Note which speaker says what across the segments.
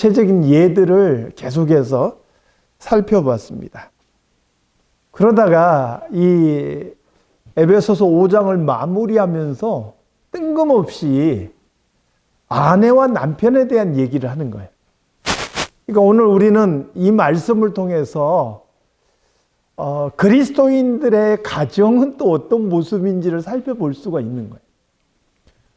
Speaker 1: 구체적인 예들을 계속해서 살펴봤습니다. 그러다가 이 에베소서 5장을 마무리하면서 뜬금없이 아내와 남편에 대한 얘기를 하는 거예요. 그러니까 오늘 우리는 이 말씀을 통해서 그리스도인들의 가정은 또 어떤 모습인지를 살펴볼 수가 있는 거예요.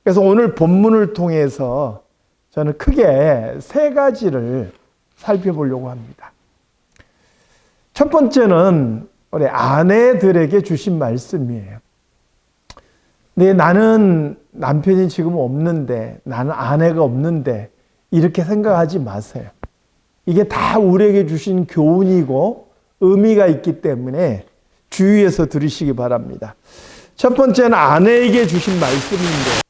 Speaker 1: 그래서 오늘 본문을 통해서 저는 크게 세 가지를 살펴보려고 합니다. 첫 번째는 우리 아내들에게 주신 말씀이에요. 네, 나는 남편이 지금 없는데, 나는 아내가 없는데, 이렇게 생각하지 마세요. 이게 다 우리에게 주신 교훈이고 의미가 있기 때문에 주의해서 들으시기 바랍니다. 첫 번째는 아내에게 주신 말씀인데,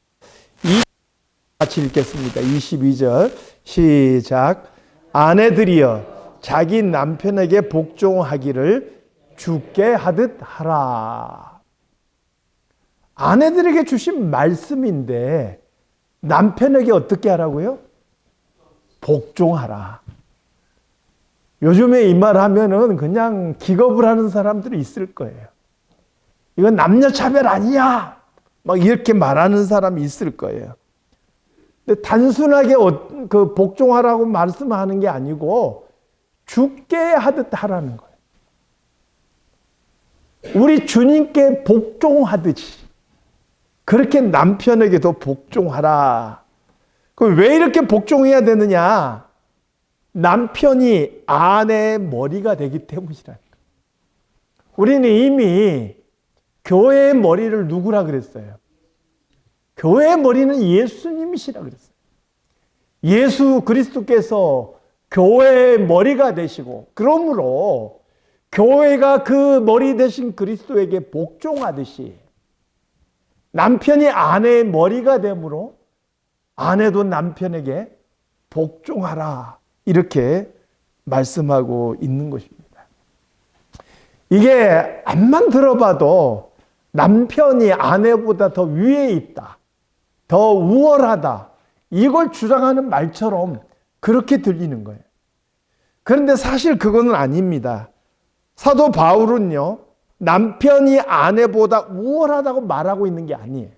Speaker 1: 같이 읽겠습니다. 22절 시작. 아내들이여 자기 남편에게 복종하기를 주께 하듯 하라. 아내들에게 주신 말씀인데 남편에게 어떻게 하라고요? 복종하라. 요즘에 이 말 하면은 그냥 기겁을 하는 사람들이 있을 거예요. 이건 남녀 차별 아니야. 막 이렇게 말하는 사람이 있을 거예요. 근데 단순하게 그 복종하라고 말씀하는 게 아니고 주께 하듯 하라는 거예요. 우리 주님께 복종하듯이 그렇게 남편에게도 복종하라. 그럼 왜 이렇게 복종해야 되느냐? 남편이 아내의 머리가 되기 때문이라니까. 우리는 이미 교회의 머리를 누구라 그랬어요? 교회의 머리는 예수님이시라 그랬어요. 예수 그리스도께서 교회의 머리가 되시고, 그러므로 교회가 그 머리 되신 그리스도에게 복종하듯이 남편이 아내의 머리가 되므로 아내도 남편에게 복종하라. 이렇게 말씀하고 있는 것입니다. 이게 앞만 들어봐도 남편이 아내보다 더 위에 있다, 더 우월하다, 이걸 주장하는 말처럼 그렇게 들리는 거예요. 그런데 사실 그거는 아닙니다. 사도 바울은요, 남편이 아내보다 우월하다고 말하고 있는 게 아니에요.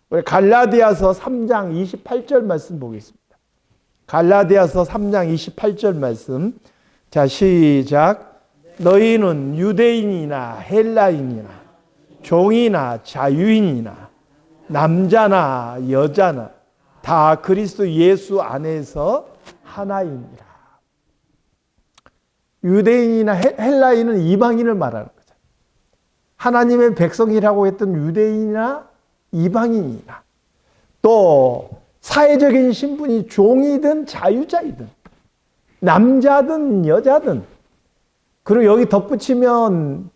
Speaker 1: 우리 갈라디아서 3장 28절 말씀 보겠습니다. 갈라디아서 3장 28절 말씀. 자, 시작. 너희는 유대인이나 헬라인이나 종이나 자유인이나 남자나 여자나 다 그리스도 예수 안에서 하나입니다. 유대인이나 헬라인은 이방인을 말하는 거죠. 하나님의 백성이라고 했던 유대인이나 이방인이나 또 사회적인 신분이 종이든 자유자이든 남자든 여자든, 그리고 여기 덧붙이면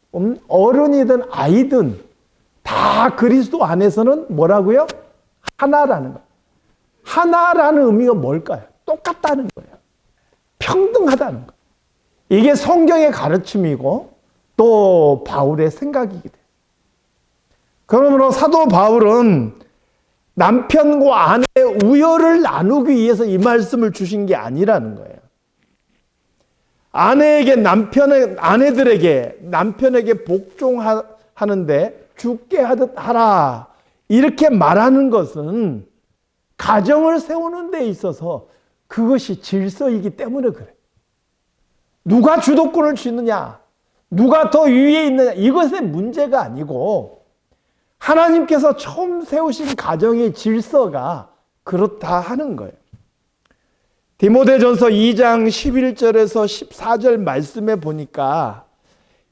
Speaker 1: 어른이든 아이든 다 그리스도 안에서는 뭐라고요? 하나라는 거예요. 하나라는 의미가 뭘까요? 똑같다는 거예요. 평등하다는 거예요. 이게 성경의 가르침이고 또 바울의 생각이기도 해요. 그러므로 사도 바울은 남편과 아내의 우열을 나누기 위해서 이 말씀을 주신 게 아니라는 거예요. 아내들에게 남편에게 복종하는데 주께 하듯 하라. 이렇게 말하는 것은 가정을 세우는 데 있어서 그것이 질서이기 때문에 그래요. 누가 주도권을 쥐느냐, 누가 더 위에 있느냐, 이것의 문제가 아니고 하나님께서 처음 세우신 가정의 질서가 그렇다 하는 거예요. 디모데전서 2장 11절에서 14절 말씀에 보니까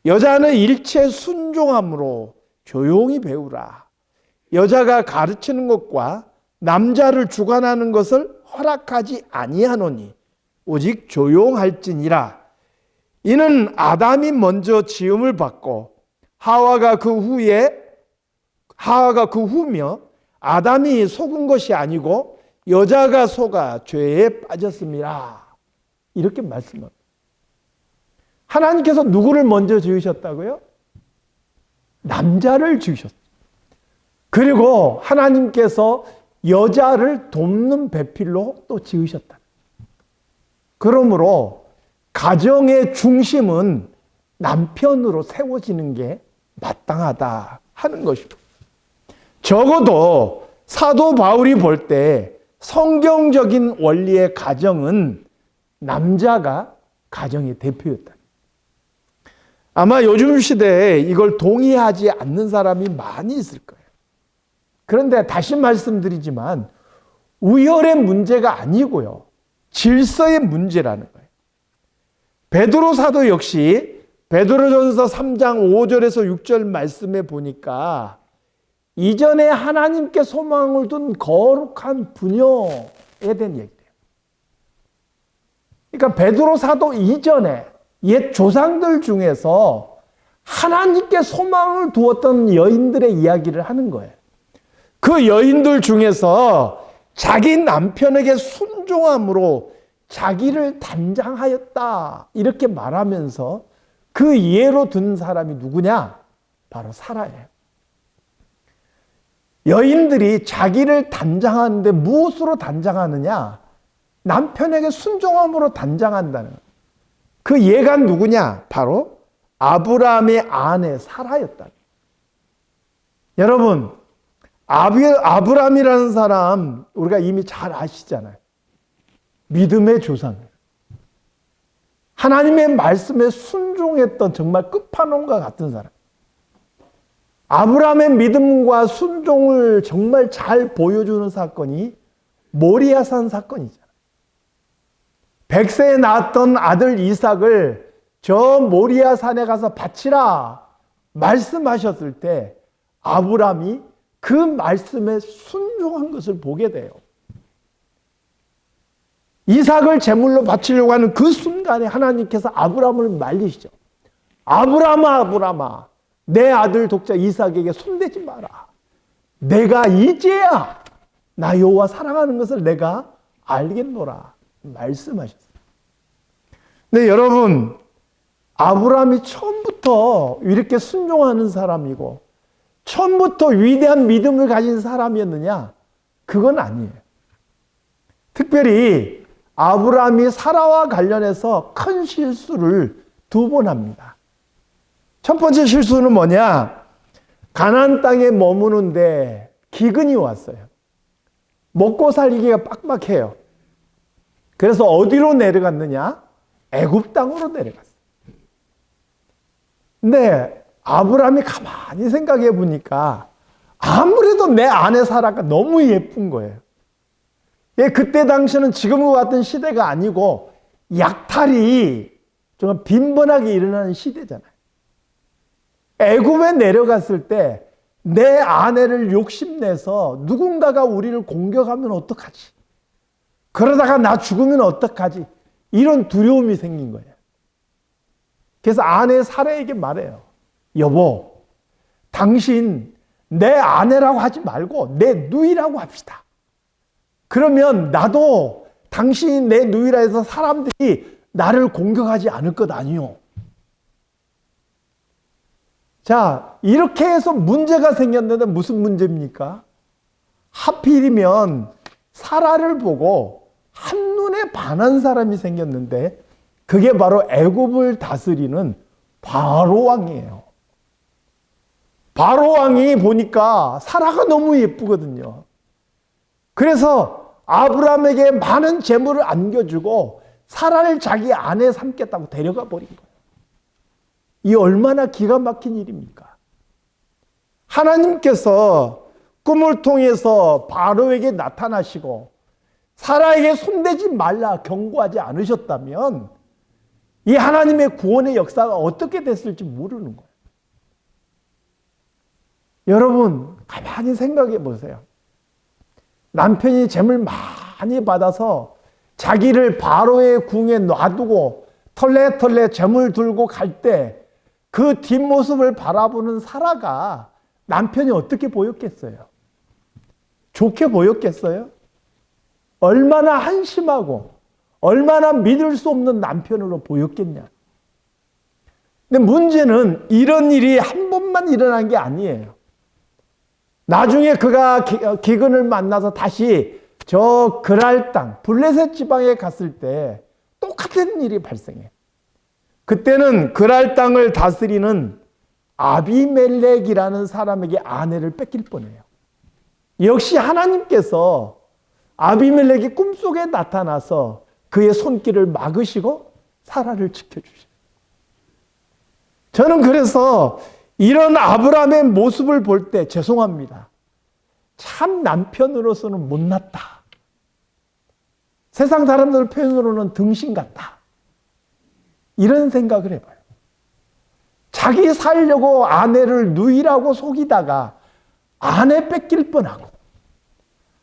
Speaker 1: 여자는 일체 순종함으로 조용히 배우라. 여자가 가르치는 것과 남자를 주관하는 것을 허락하지 아니하노니 오직 조용할지니라. 이는 아담이 먼저 지음을 받고 하와가 그 후며 아담이 속은 것이 아니고 여자가 속아 죄에 빠졌습니다. 이렇게 말씀합니다. 하나님께서 누구를 먼저 지으셨다고요? 남자를 지으셨어요. 그리고 하나님께서 여자를 돕는 배필로 또 지으셨다. 그러므로 가정의 중심은 남편으로 세워지는 게 마땅하다 하는 것입니다. 적어도 사도 바울이 볼 때 성경적인 원리의 가정은 남자가 가정의 대표였다. 아마 요즘 시대에 이걸 동의하지 않는 사람이 많이 있을 거예요. 그런데 다시 말씀드리지만 우열의 문제가 아니고요. 질서의 문제라는 거예요. 베드로 사도 역시 베드로전서 3장 5절에서 6절 말씀에 보니까 이전에 하나님께 소망을 둔 거룩한 부녀에 대한 얘기예요. 그러니까 베드로 사도 이전에 옛 조상들 중에서 하나님께 소망을 두었던 여인들의 이야기를 하는 거예요. 그 여인들 중에서 자기 남편에게 순종함으로 자기를 단장하였다 이렇게 말하면서 그 예로 든 사람이 누구냐? 바로 사라예요. 여인들이 자기를 단장하는데 무엇으로 단장하느냐? 남편에게 순종함으로 단장한다는 거예요. 그 예가 누구냐? 바로 아브라함의 아내 사라였다. 여러분, 아브라함이라는 사람 우리가 이미 잘 아시잖아요. 믿음의 조상이에요. 하나님의 말씀에 순종했던 정말 끝판왕과 같은 사람. 아브라함의 믿음과 순종을 정말 잘 보여주는 사건이 모리아산 사건이잖아요. 100세에 낳았던 아들 이삭을 저 모리아산에 가서 바치라 말씀하셨을 때 아브라함이 그 말씀에 순종한 것을 보게 돼요. 이삭을 제물로 바치려고 하는 그 순간에 하나님께서 아브라함을 말리시죠. 아브라함아, 아브라함아, 내 아들 독자 이삭에게 손대지 마라. 내가 이제야 나 여호와 사랑하는 것을 내가 알겠노라 말씀하셨어요. 근데 여러분, 아브라함이 처음부터 이렇게 순종하는 사람이고 처음부터 위대한 믿음을 가진 사람이었느냐? 그건 아니에요. 특별히 아브라함이 사라와 관련해서 큰 실수를 2번 합니다. 첫 번째 실수는 뭐냐? 가나안 땅에 머무는데 기근이 왔어요. 먹고 살기가 빡빡해요. 그래서 어디로 내려갔느냐? 애굽 땅으로 내려갔어요. 근데 아브라함이 가만히 생각해 보니까 아무래도 내 아내 사라가 너무 예쁜 거예요. 그때 당시는 지금과 같은 시대가 아니고 약탈이 정말 빈번하게 일어나는 시대잖아요. 애굽에 내려갔을 때 내 아내를 욕심내서 누군가가 우리를 공격하면 어떡하지? 그러다가 나 죽으면 어떡하지? 이런 두려움이 생긴 거예요. 그래서 아내 사라에게 말해요. 여보, 당신 내 아내라고 하지 말고 내 누이라고 합시다. 그러면 나도 당신이 내 누이라 해서 사람들이 나를 공격하지 않을 것 아니요. 자, 이렇게 해서 문제가 생겼는데 무슨 문제입니까? 하필이면 사라를 보고 한눈에 반한 사람이 생겼는데 그게 바로 애굽을 다스리는 바로 왕이에요. 바로 왕이 보니까 사라가 너무 예쁘거든요. 그래서 아브라함에게 많은 재물을 안겨주고 사라를 자기 아내 삼겠다고 데려가 버린 거예요. 이 얼마나 기가 막힌 일입니까? 하나님께서 꿈을 통해서 바로에게 나타나시고 사라에게 손대지 말라 경고하지 않으셨다면 이 하나님의 구원의 역사가 어떻게 됐을지 모르는 거예요. 여러분, 가만히 생각해 보세요. 남편이 재물 많이 받아서 자기를 바로의 궁에 놔두고 털레털레 재물 들고 갈 때 그 뒷모습을 바라보는 사라가 남편이 어떻게 보였겠어요? 좋게 보였겠어요? 얼마나 한심하고 얼마나 믿을 수 없는 남편으로 보였겠냐. 근데 문제는 이런 일이 한 번만 일어난 게 아니에요. 나중에 그가 기근을 만나서 다시 저 그랄 땅 블레셋 지방에 갔을 때 된 일이 발생해요. 그때는 그랄 땅을 다스리는 아비멜렉이라는 사람에게 아내를 뺏길 뻔해요. 역시 하나님께서 아비멜렉이 꿈속에 나타나서 그의 손길을 막으시고 사라를 지켜주셔요. 저는 그래서 이런 아브라함의 모습을 볼 때 죄송합니다. 참 남편으로서는 못났다. 세상 사람들 표현으로는 등신 같다. 이런 생각을 해봐요. 자기 살려고 아내를 누이라고 속이다가 아내 뺏길 뻔하고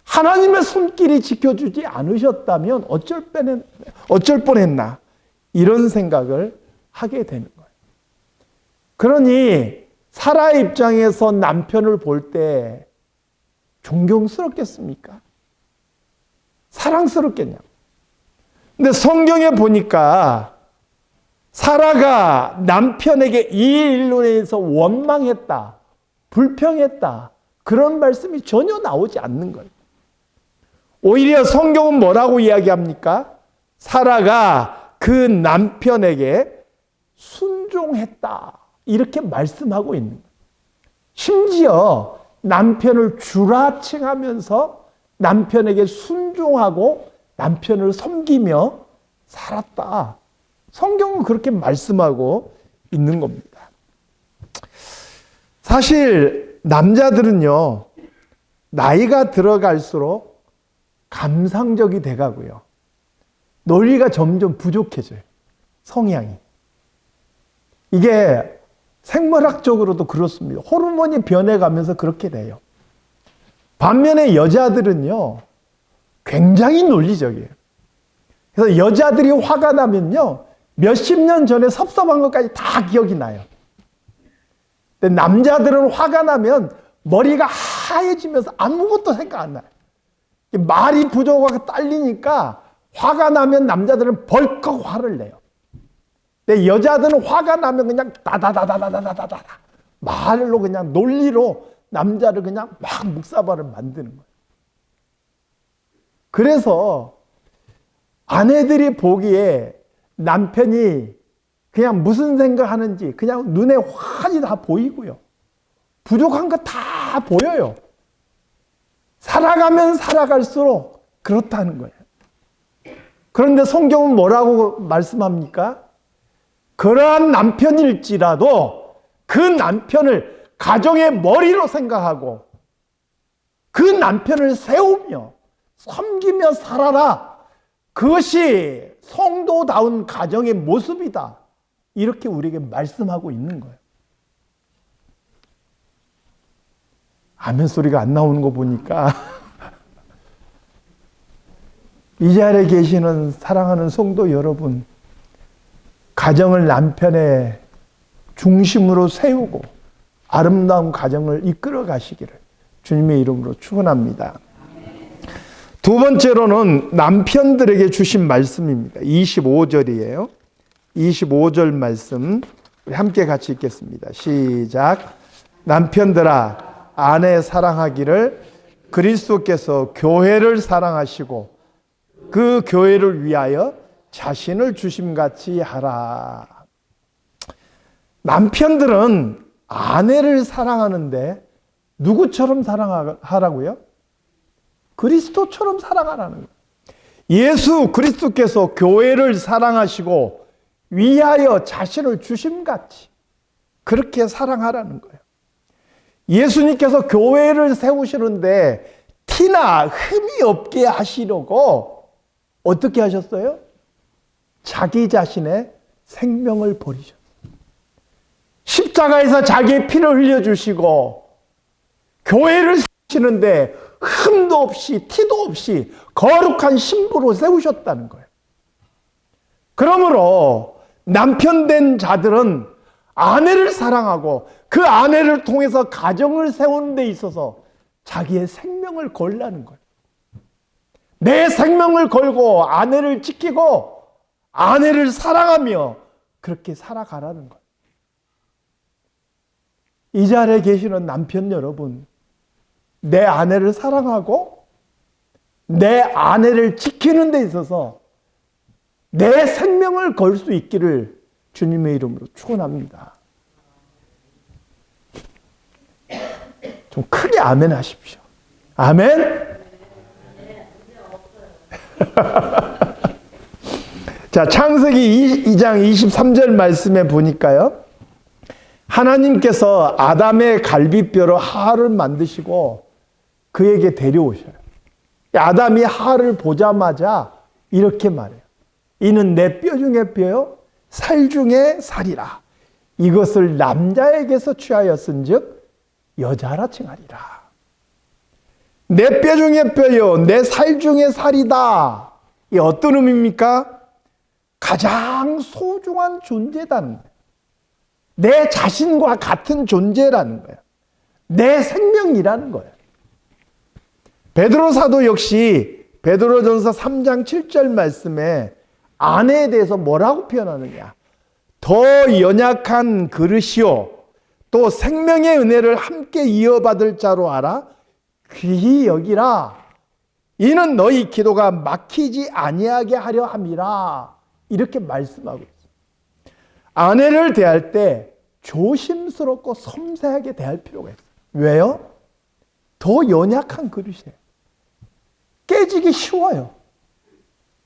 Speaker 1: 하나님의 손길이 지켜주지 않으셨다면 어쩔 뻔했나 이런 생각을 하게 되는 거예요. 그러니 사라의 입장에서 남편을 볼 때 존경스럽겠습니까? 사랑스럽겠냐? 근데 성경에 보니까 사라가 남편에게 이 일로 인해서 원망했다, 불평했다 그런 말씀이 전혀 나오지 않는 거예요. 오히려 성경은 뭐라고 이야기합니까? 사라가 그 남편에게 순종했다 이렇게 말씀하고 있는 거예요. 심지어 남편을 주라칭하면서 남편에게 순종하고 남편을 섬기며 살았다. 성경은 그렇게 말씀하고 있는 겁니다. 사실 남자들은요, 나이가 들어갈수록 감상적이 돼가고요. 논리가 점점 부족해져요. 성향이. 이게 생물학적으로도 그렇습니다. 호르몬이 변해가면서 그렇게 돼요. 반면에 여자들은요, 굉장히 논리적이에요. 그래서 여자들이 화가 나면요, 몇십 년 전에 섭섭한 것까지 다 기억이 나요. 근데 남자들은 화가 나면 머리가 하얘지면서 아무것도 생각 안 나요. 말이 부족하고 딸리니까 화가 나면 남자들은 벌컥 화를 내요. 근데 여자들은 화가 나면 그냥 다다다다다다다다 말로 그냥 논리로 남자를 그냥 막 묵사발을 만드는 거예요. 그래서 아내들이 보기에 남편이 그냥 무슨 생각하는지 그냥 눈에 환히 다 보이고요. 부족한 거 다 보여요. 살아가면 살아갈수록 그렇다는 거예요. 그런데 성경은 뭐라고 말씀합니까? 그러한 남편일지라도 그 남편을 가정의 머리로 생각하고 그 남편을 세우며 섬기며 살아라. 그것이 성도다운 가정의 모습이다. 이렇게 우리에게 말씀하고 있는 거예요. 아멘 소리가 안 나오는 거 보니까 이 자리에 계시는 사랑하는 성도 여러분, 가정을 남편의 중심으로 세우고 아름다운 가정을 이끌어 가시기를 주님의 이름으로 축원합니다. 두 번째로는 남편들에게 주신 말씀입니다. 25절이에요. 25절 말씀 우리 함께 같이 읽겠습니다. 시작. 남편들아 아내 사랑하기를 그리스도께서 교회를 사랑하시고 그 교회를 위하여 자신을 주심같이 하라. 남편들은 아내를 사랑하는데 누구처럼 사랑하라고요? 그리스도처럼 사랑하라는 거예요. 예수 그리스도께서 교회를 사랑하시고 위하여 자신을 주심같이 그렇게 사랑하라는 거예요. 예수님께서 교회를 세우시는데 티나 흠이 없게 하시려고 어떻게 하셨어요? 자기 자신의 생명을 버리셨어요. 십자가에서 자기의 피를 흘려주시고 교회를 세우시는데 흠도 없이 티도 없이 거룩한 신부로 세우셨다는 거예요. 그러므로 남편 된 자들은 아내를 사랑하고 그 아내를 통해서 가정을 세우는 데 있어서 자기의 생명을 걸라는 거예요. 내 생명을 걸고 아내를 지키고 아내를 사랑하며 그렇게 살아가라는 거예요. 이 자리에 계시는 남편 여러분, 내 아내를 사랑하고 내 아내를 지키는 데 있어서 내 생명을 걸 수 있기를 주님의 이름으로 축원합니다. 좀 크게 아멘 하십시오. 아멘. 자, 창세기 2장 23절 말씀에 보니까요, 하나님께서 아담의 갈비뼈로 하와를 만드시고 그에게 데려오셔요. 아담이 하와를 보자마자 이렇게 말해요. 이는 내 뼈 중에 뼈요 살 중에 살이라. 이것을 남자에게서 취하였은즉 여자라 칭하리라. 내 뼈 중에 뼈요 내 살 중에 살이다. 이 어떤 의미입니까? 가장 소중한 존재다는 거예요. 내 자신과 같은 존재라는 거예요. 내 생명이라는 거예요. 베드로 사도 역시 베드로전서 3장 7절 말씀에 아내에 대해서 뭐라고 표현하느냐? 더 연약한 그릇이요 또 생명의 은혜를 함께 이어받을 자로 알아 귀히 여기라. 이는 너희 기도가 막히지 아니하게 하려 함이라. 이렇게 말씀하고 있어요. 아내를 대할 때 조심스럽고 섬세하게 대할 필요가 있어요. 왜요? 더 연약한 그릇이에요. 깨지기 쉬워요.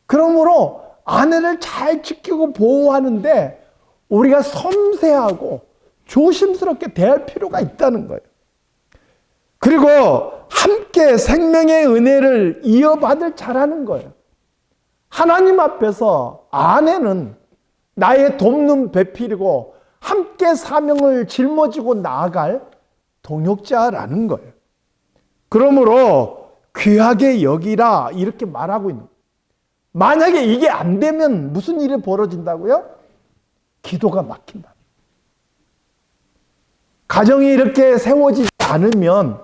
Speaker 1: 그러므로 아내를 잘 지키고 보호하는데 우리가 섬세하고 조심스럽게 대할 필요가 있다는 거예요. 그리고 함께 생명의 은혜를 이어받을 자라는 거예요. 하나님 앞에서 아내는 나의 돕는 배필이고 함께 사명을 짊어지고 나아갈 동역자라는 거예요. 그러므로 귀하게 여기라 이렇게 말하고 있는 거예요. 만약에 이게 안 되면 무슨 일이 벌어진다고요? 기도가 막힌다. 가정이 이렇게 세워지지 않으면,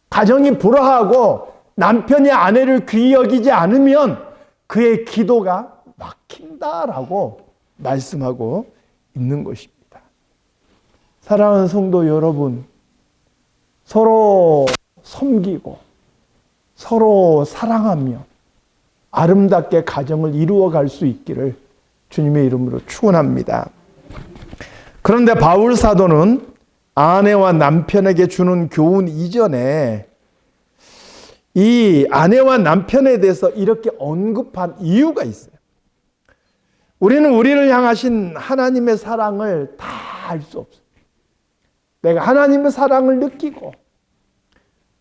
Speaker 1: 가정이 불화하고 남편이 아내를 귀히 여기지 않으면 그의 기도가 막힌다라고 말씀하고 있는 것입니다. 사랑하는 성도 여러분, 서로 섬기고 서로 사랑하며 아름답게 가정을 이루어갈 수 있기를 주님의 이름으로 축원합니다. 그런데 바울 사도는 아내와 남편에게 주는 교훈 이전에 이 아내와 남편에 대해서 이렇게 언급한 이유가 있어요. 우리는 우리를 향하신 하나님의 사랑을 다 알 수 없어요. 내가 하나님의 사랑을 느끼고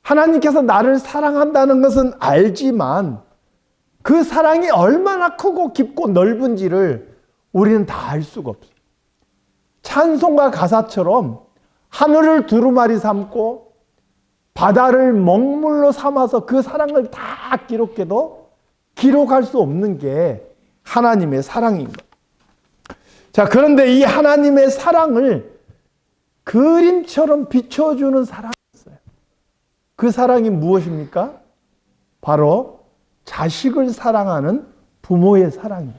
Speaker 1: 하나님께서 나를 사랑한다는 것은 알지만 그 사랑이 얼마나 크고 깊고 넓은지를 우리는 다 알 수가 없어요. 찬송가 가사처럼 하늘을 두루마리 삼고 바다를 먹물로 삼아서 그 사랑을 다 기록해도 기록할 수 없는 게 하나님의 사랑입니다. 자, 그런데 이 하나님의 사랑을 그림처럼 비춰주는 사랑이 있어요. 그 사랑이 무엇입니까? 바로 자식을 사랑하는 부모의 사랑이에요.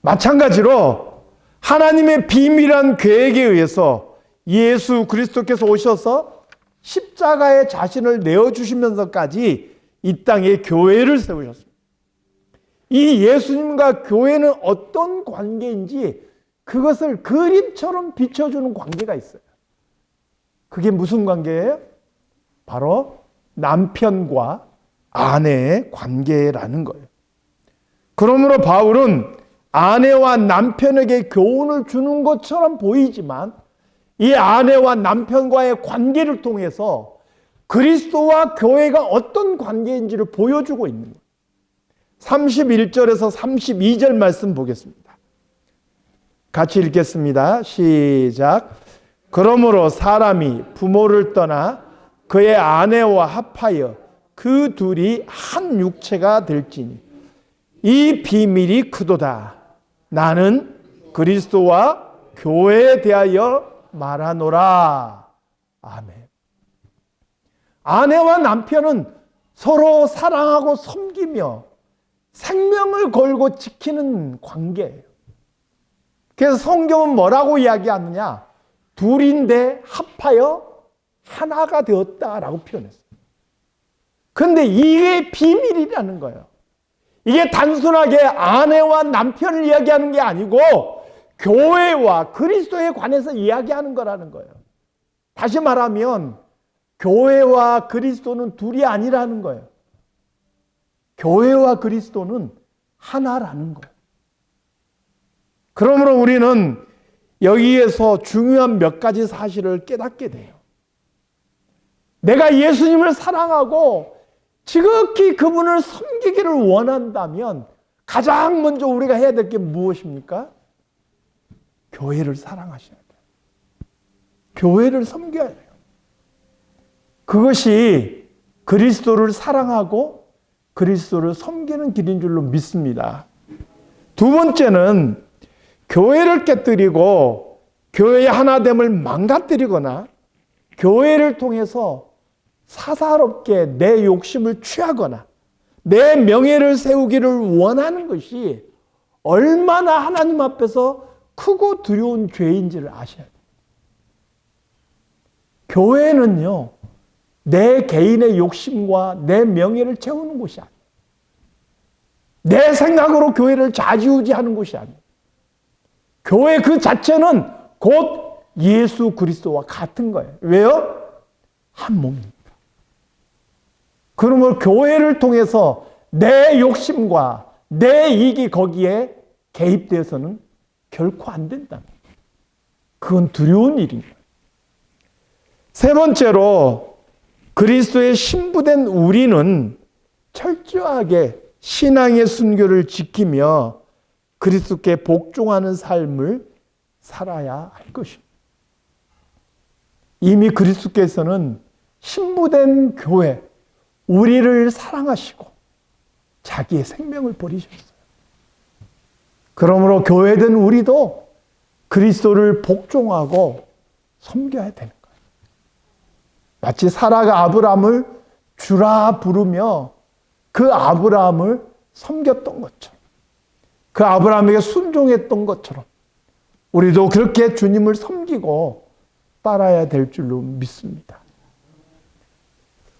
Speaker 1: 마찬가지로 하나님의 비밀한 계획에 의해서 예수 그리스도께서 오셔서 십자가에 자신을 내어주시면서까지 이 땅에 교회를 세우셨습니다. 이 예수님과 교회는 어떤 관계인지 그것을 그림처럼 비춰주는 관계가 있어요. 그게 무슨 관계예요? 바로 남편과 아내의 관계라는 거예요. 그러므로 바울은 아내와 남편에게 교훈을 주는 것처럼 보이지만 이 아내와 남편과의 관계를 통해서 그리스도와 교회가 어떤 관계인지를 보여주고 있는 거예요. 31절에서 32절 말씀 보겠습니다. 같이 읽겠습니다. 시작. 그러므로 사람이 부모를 떠나 그의 아내와 합하여 그 둘이 한 육체가 될지니 이 비밀이 크도다. 나는 그리스도와 교회에 대하여 말하노라. 아멘. 아내와 남편은 서로 사랑하고 섬기며 생명을 걸고 지키는 관계예요. 그래서 성경은 뭐라고 이야기하느냐? 둘인데 합하여 하나가 되었다라고 표현했어요. 그런데 이게 비밀이라는 거예요. 이게 단순하게 아내와 남편을 이야기하는 게 아니고 교회와 그리스도에 관해서 이야기하는 거라는 거예요. 다시 말하면 교회와 그리스도는 둘이 아니라는 거예요. 교회와 그리스도는 하나라는 거예요. 그러므로 우리는 여기에서 중요한 몇 가지 사실을 깨닫게 돼요. 내가 예수님을 사랑하고 지극히 그분을 섬기기를 원한다면 가장 먼저 우리가 해야 될 게 무엇입니까? 교회를 사랑하셔야 돼요. 교회를 섬겨야 돼요. 그것이 그리스도를 사랑하고 그리스도를 섬기는 길인 줄로 믿습니다. 두 번째는 교회를 깨뜨리고 교회의 하나됨을 망가뜨리거나 교회를 통해서 사사롭게 내 욕심을 취하거나 내 명예를 세우기를 원하는 것이 얼마나 하나님 앞에서 크고 두려운 죄인지를 아셔야 돼요. 교회는요, 내 개인의 욕심과 내 명예를 채우는 곳이 아니에요. 내 생각으로 교회를 좌지우지하는 곳이 아니에요. 교회 그 자체는 곧 예수 그리스도와 같은 거예요. 왜요? 한 몸입니다. 그러므로 교회를 통해서 내 욕심과 내 이익이 거기에 개입되어서는 결코 안 된다. 그건 두려운 일입니다. 세 번째로 그리스도의 신부된 우리는 철저하게 신앙의 순교를 지키며 그리스도께 복종하는 삶을 살아야 할 것입니다. 이미 그리스도께서는 신부된 교회, 우리를 사랑하시고 자기의 생명을 버리셨어요. 그러므로 교회된 우리도 그리스도를 복종하고 섬겨야 되는 거예요. 마치 사라가 아브라함을 주라 부르며 그 아브라함을 섬겼던 것처럼, 그 아브라함에게 순종했던 것처럼 우리도 그렇게 주님을 섬기고 따라야 될 줄로 믿습니다.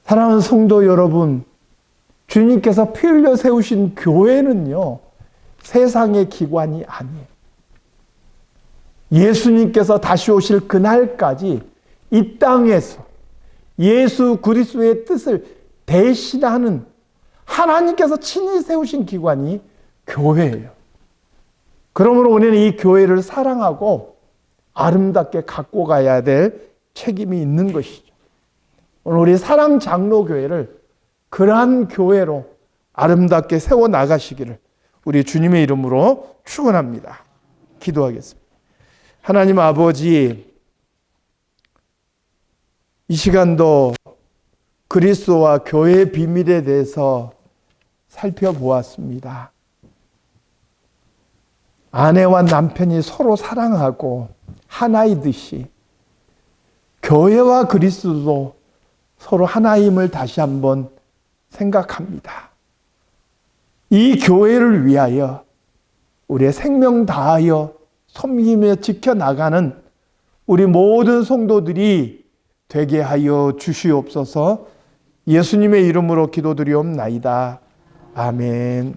Speaker 1: 사랑하는 성도 여러분, 주님께서 피 흘려 세우신 교회는요, 세상의 기관이 아니에요. 예수님께서 다시 오실 그날까지 이 땅에서 예수 그리스도의 뜻을 대신하는 하나님께서 친히 세우신 기관이 교회예요. 그러므로 우리는 이 교회를 사랑하고 아름답게 갖고 가야 될 책임이 있는 것이죠. 오늘 우리 사랑 장로교회를 그러한 교회로 아름답게 세워나가시기를 우리 주님의 이름으로 축원합니다. 기도하겠습니다. 하나님 아버지, 이 시간도 그리스도와 교회의 비밀에 대해서 살펴보았습니다. 아내와 남편이 서로 사랑하고 하나이듯이 교회와 그리스도도 서로 하나임을 다시 한번 생각합니다. 이 교회를 위하여 우리의 생명 다하여 섬기며 지켜나가는 우리 모든 성도들이 되게 하여 주시옵소서. 예수님의 이름으로 기도드리옵나이다. 아멘.